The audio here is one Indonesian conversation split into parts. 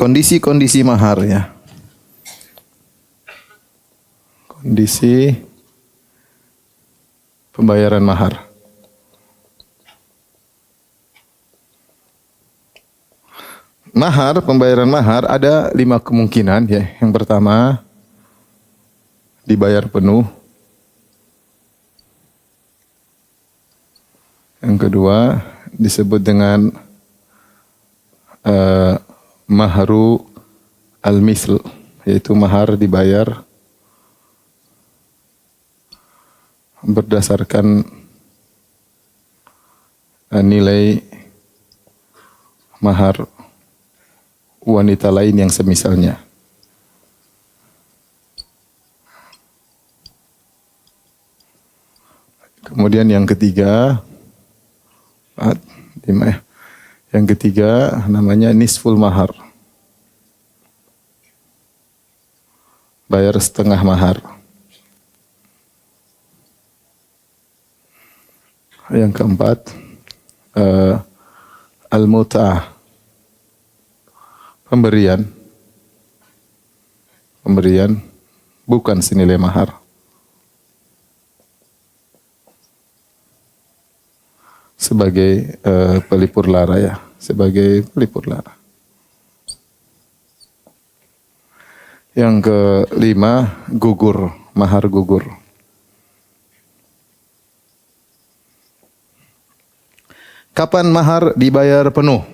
kondisi-kondisi mahar ya. Kondisi pembayaran mahar. Mahar, pembayaran mahar ada 5 kemungkinan ya. Yang pertama, dibayar penuh. Yang kedua, disebut dengan mahru al-misl, yaitu mahar dibayar berdasarkan nilai mahar wanita lain yang semisalnya. Kemudian yang ketiga, yang ketiga namanya nisful mahar, bayar setengah mahar. Yang keempat, al-mut'ah, pemberian bukan senilai mahar. Sebagai pelipur lara ya, sebagai pelipur lara. Yang kelima, gugur, mahar gugur. Kapan mahar dibayar penuh?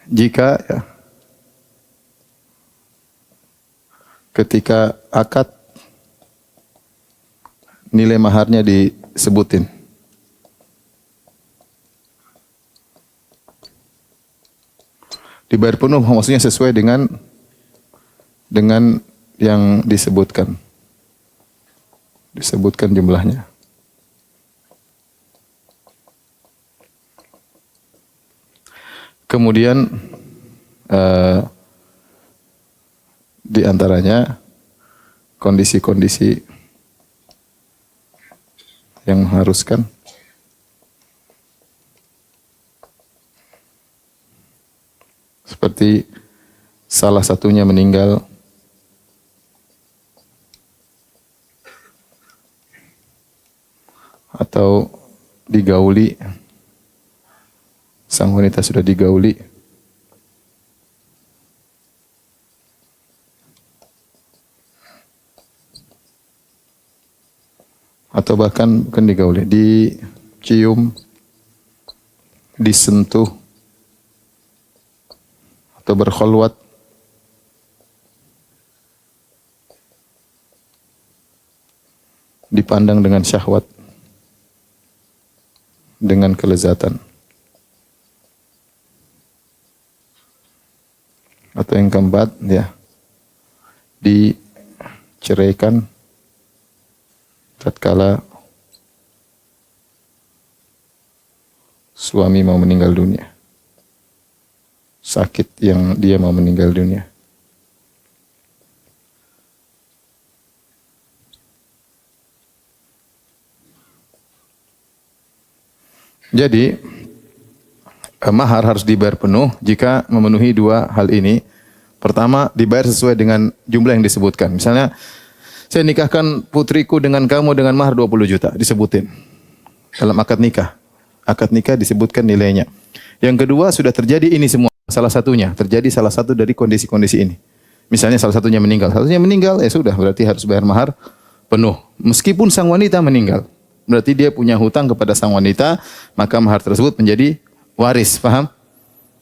Jika ya, ketika akad nilai maharnya disebutin. Dibayar penuh maksudnya sesuai dengan yang disebutkan. Disebutkan jumlahnya. Kemudian di antaranya kondisi-kondisi yang mengharuskan seperti salah satunya meninggal, atau digauli, sang wanita sudah digauli, atau bahkan bukan digauli, dicium, disentuh, atau berkhulwat, dipandang dengan syahwat, dengan kelezatan. Atau yang keempat ya, diceraikan tatkala suami mau meninggal dunia. Sakit yang dia mau meninggal dunia. Jadi mahar harus dibayar penuh jika memenuhi 2 hal ini. Pertama, dibayar sesuai dengan jumlah yang disebutkan. Misalnya, saya nikahkan putriku dengan kamu dengan mahar 20 juta, disebutin dalam akad nikah. Akad nikah disebutkan nilainya. Yang kedua, sudah terjadi ini semua. Salah satunya, terjadi salah satu dari kondisi-kondisi ini. Misalnya salah satunya meninggal. Satunya meninggal, ya sudah, berarti harus bayar mahar penuh. Meskipun sang wanita meninggal. Berarti dia punya hutang kepada sang wanita, maka mahar tersebut menjadi waris, paham?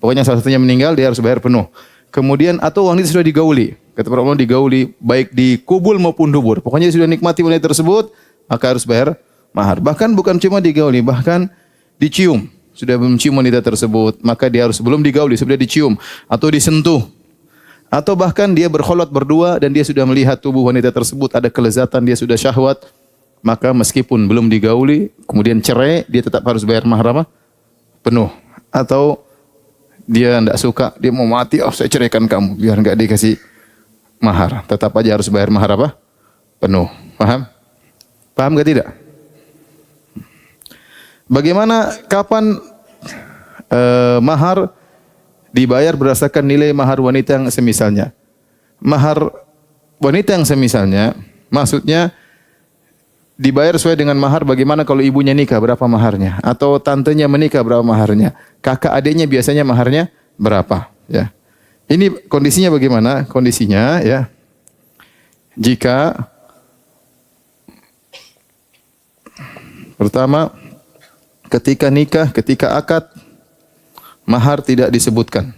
Pokoknya salah satunya meninggal, dia harus bayar penuh. Kemudian, atau wanita sudah digauli. Kata para ulama, digauli, baik di kubul maupun dubur. Pokoknya dia sudah nikmati wanita tersebut, maka harus bayar mahar. Bahkan bukan cuma digauli, bahkan dicium. Sudah mencium wanita tersebut, maka dia harus belum digauli, sudah dicium atau disentuh. Atau bahkan dia berkholat berdua dan dia sudah melihat tubuh wanita tersebut ada kelezatan, dia sudah syahwat, maka meskipun belum digauli, kemudian cerai, dia tetap harus bayar mahar apa? Penuh. Atau dia tidak suka, dia mau mati, oh saya ceraikan kamu, biar enggak dikasih mahar. Tetap aja harus bayar mahar apa? Penuh. Paham? Paham enggak tidak? Bagaimana, kapan mahar dibayar berdasarkan nilai mahar wanita yang semisalnya. Mahar wanita yang semisalnya, maksudnya dibayar sesuai dengan mahar. Bagaimana kalau ibunya nikah, berapa maharnya? Atau tantenya menikah, berapa maharnya? Kakak adiknya biasanya maharnya berapa? Ya. Ini kondisinya bagaimana? Kondisinya ya, jika pertama ketika nikah, ketika akad, mahar tidak disebutkan.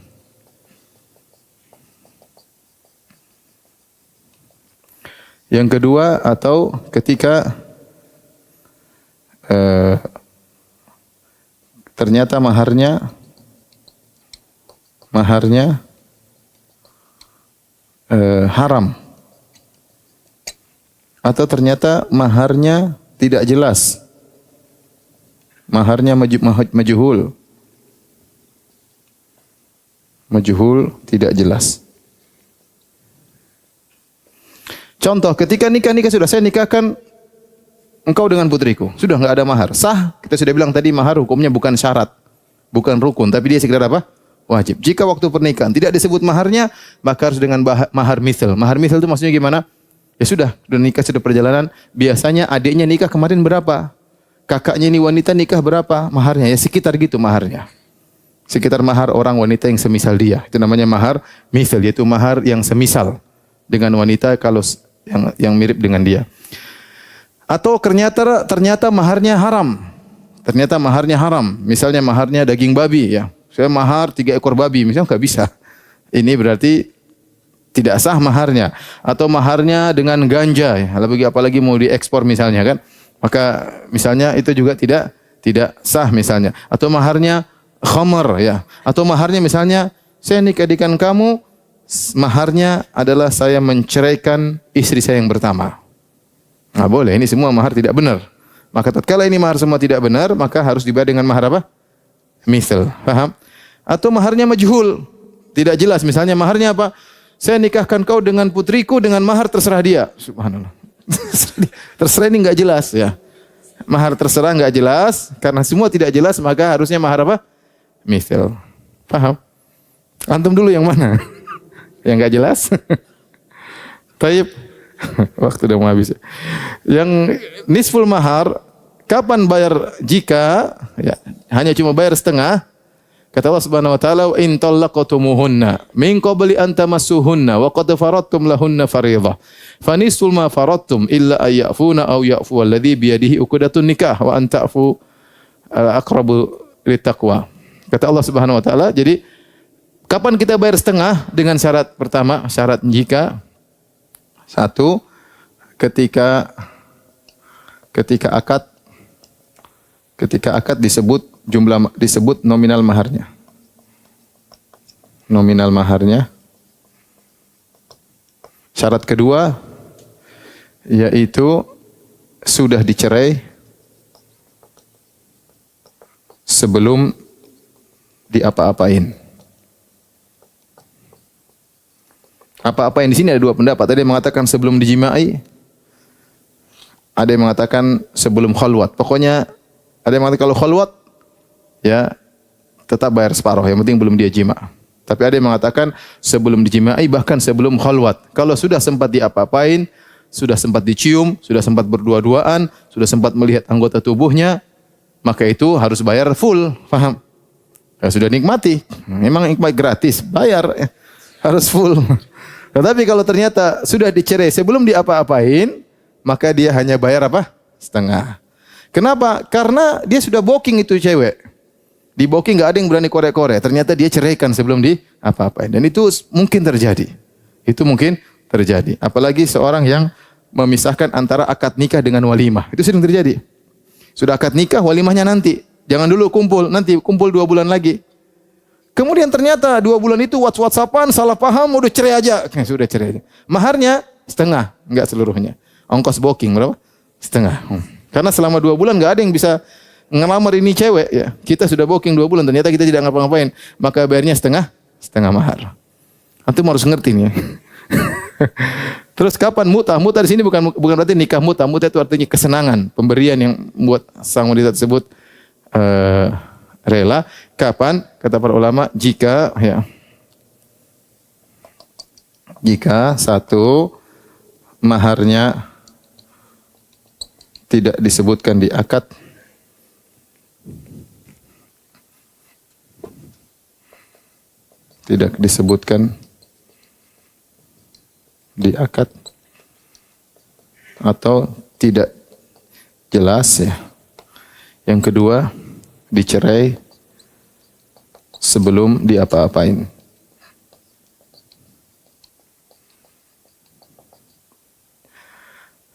Yang kedua, atau ketika ternyata maharnya haram, atau ternyata maharnya tidak jelas, maharnya majhul, tidak jelas. Contoh, ketika nikah sudah, saya nikahkan engkau dengan putriku, sudah enggak ada mahar, sah. Kita sudah bilang tadi mahar hukumnya bukan syarat, bukan rukun, tapi dia sekedar apa? Wajib. Jika waktu pernikahan tidak disebut maharnya, maka harus dengan mahar mithil. Mahar mithil itu maksudnya gimana? Ya sudah nikah, sudah perjalanan, biasanya adiknya nikah kemarin berapa? Kakaknya ini wanita nikah berapa maharnya? Ya sekitar gitu maharnya. Sekitar mahar orang wanita yang semisal dia. Itu namanya mahar mithil, yaitu mahar yang semisal dengan wanita kalau yang mirip dengan dia. Atau ternyata maharnya haram. Ternyata maharnya haram. Misalnya maharnya daging babi ya. Saya mahar 3 ekor babi, misalnya enggak bisa. Ini berarti tidak sah maharnya. Atau maharnya dengan ganja ya. Apalagi mau diekspor misalnya kan. Maka misalnya itu juga tidak sah misalnya. Atau maharnya khamar ya. Atau maharnya misalnya saya nikahkan kamu, maharnya adalah saya menceraikan istri saya yang pertama. Nah, boleh, ini semua mahar tidak benar. Maka tatkala ini mahar semua tidak benar, maka harus dibayar dengan mahar apa? Mithil. Paham? Atau maharnya majhul, tidak jelas. Misalnya maharnya apa? Saya nikahkan kau dengan putriku dengan mahar terserah dia. Subhanallah. Terserah ini enggak jelas ya. Mahar terserah enggak jelas, karena semua tidak jelas, maka harusnya mahar apa? Mithil. Paham? Antum dulu yang mana? Yang enggak jelas? Taib. Waktu udah mau habis. Yang nisful mahar, kapan bayar? Jika ya, hanya cuma bayar setengah. Kata Allah Subhanahu wa taala, "In talaqtumuhunna min qabli an tamassuhunna wa qad faradtum lahunna fariidhah. Fa nisful ma faradtum illa ay ya'funa aw ya'fu alladhi bi yadihi uqdatun nikah wa an ta'fu aqrabu littaqwa." Kata Allah Subhanahu wa taala, jadi kapan kita bayar setengah? Dengan syarat pertama, syarat jika satu, ketika akad disebut nominal maharnya. Nominal maharnya. Syarat kedua yaitu sudah dicerai sebelum diapa-apain. Apa-apain di sini ada 2 pendapat. Ada yang mengatakan sebelum dijimai, ada yang mengatakan sebelum khalwat. Pokoknya ada yang mengatakan kalau khalwat ya tetap bayar separuh, yang penting belum dia jima. Tapi ada yang mengatakan sebelum dijimai, bahkan sebelum khalwat. Kalau sudah sempat diapa-apain, sudah sempat dicium, sudah sempat berdua-duaan, sudah sempat melihat anggota tubuhnya, maka itu harus bayar full, paham? Ya, sudah nikmati, memang nikmat gratis, bayar harus full. Tetapi kalau ternyata sudah dicerai sebelum diapa-apain, maka dia hanya bayar apa? Setengah. Kenapa? Karena dia sudah booking itu cewek. Di booking enggak ada yang berani korek-korek. Ternyata dia ceraikan sebelum diapa-apain. Dan itu mungkin terjadi. Itu mungkin terjadi. Apalagi seorang yang memisahkan antara akad nikah dengan walimah. Itu sering terjadi. Sudah akad nikah, walimahnya nanti. Jangan dulu kumpul, nanti kumpul 2 bulan lagi. Kemudian ternyata 2 bulan itu WhatsApp-an, salah paham, udah cerai aja. Sudah cerai aja. Maharnya setengah, enggak seluruhnya. Ongkos booking berapa? Setengah. Karena selama 2 bulan enggak ada yang bisa ngelamar ini cewek ya. Kita sudah booking 2 bulan, ternyata kita tidak ngapa-ngapain. Maka bayarnya setengah mahar. Antum harus ngerti nih ya. Terus kapan mutah? Mutah di sini bukan berarti nikah mutah. Mutah itu artinya kesenangan, pemberian yang membuat sang wanita tersebut rela. Kapan? Kata para ulama, jika satu, maharnya tidak disebutkan di akad, tidak disebutkan di akad, atau tidak jelas ya. Yang kedua, dicerai sebelum diapa-apain.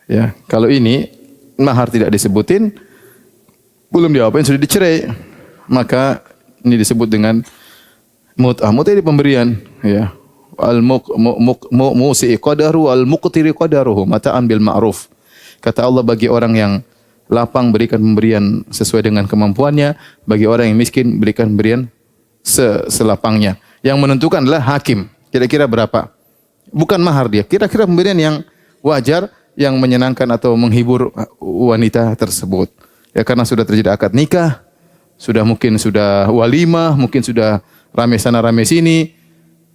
Ya, kalau ini mahar tidak disebutin, belum diapain sudah dicerai, maka ini disebut dengan mut'ah. Mut'ah ini pemberian, ya. Al-musi'i qadaru al-muqtiri qadaruhu mata'an bil ma'ruf. Kata Allah, bagi orang yang lapang berikan pemberian sesuai dengan kemampuannya, bagi orang yang miskin berikan pemberian selapangnya. Yang menentukan adalah hakim. Kira-kira berapa? Bukan mahar dia, kira-kira pemberian yang wajar, yang menyenangkan atau menghibur wanita tersebut. Ya, karena sudah terjadi akad nikah, mungkin sudah walimah, mungkin sudah rame sana rame sini,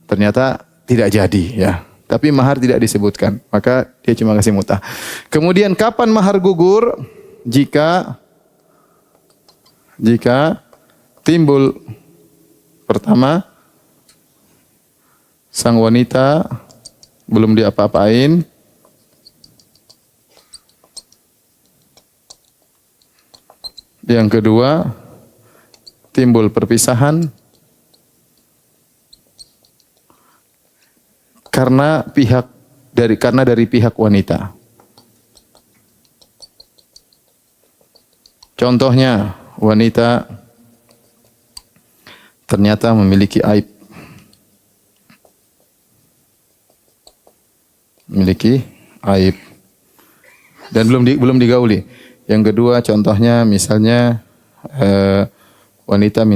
ternyata tidak jadi ya. Tapi mahar tidak disebutkan, maka dia cuma kasih mut'ah. Kemudian kapan mahar gugur? Jika timbul, pertama, sang wanita belum diapa-apain, yang kedua, timbul perpisahan karena dari pihak wanita. Contohnya, wanita ternyata memiliki aib. Dan belum digauli. Yang kedua, contohnya misalnya wanita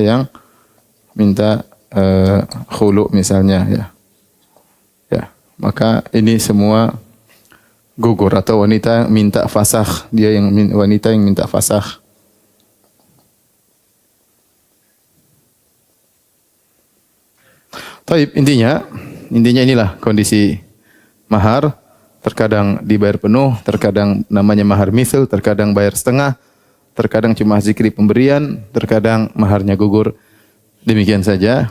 yang minta khulu misalnya ya. Ya, maka ini semua gugur, atau wanita minta fasakh, wanita yang minta fasakh. Taib, intinya inilah kondisi mahar. Terkadang dibayar penuh, terkadang namanya mahar mithil, terkadang bayar setengah, terkadang cuma zikri pemberian, terkadang maharnya gugur. Demikian saja.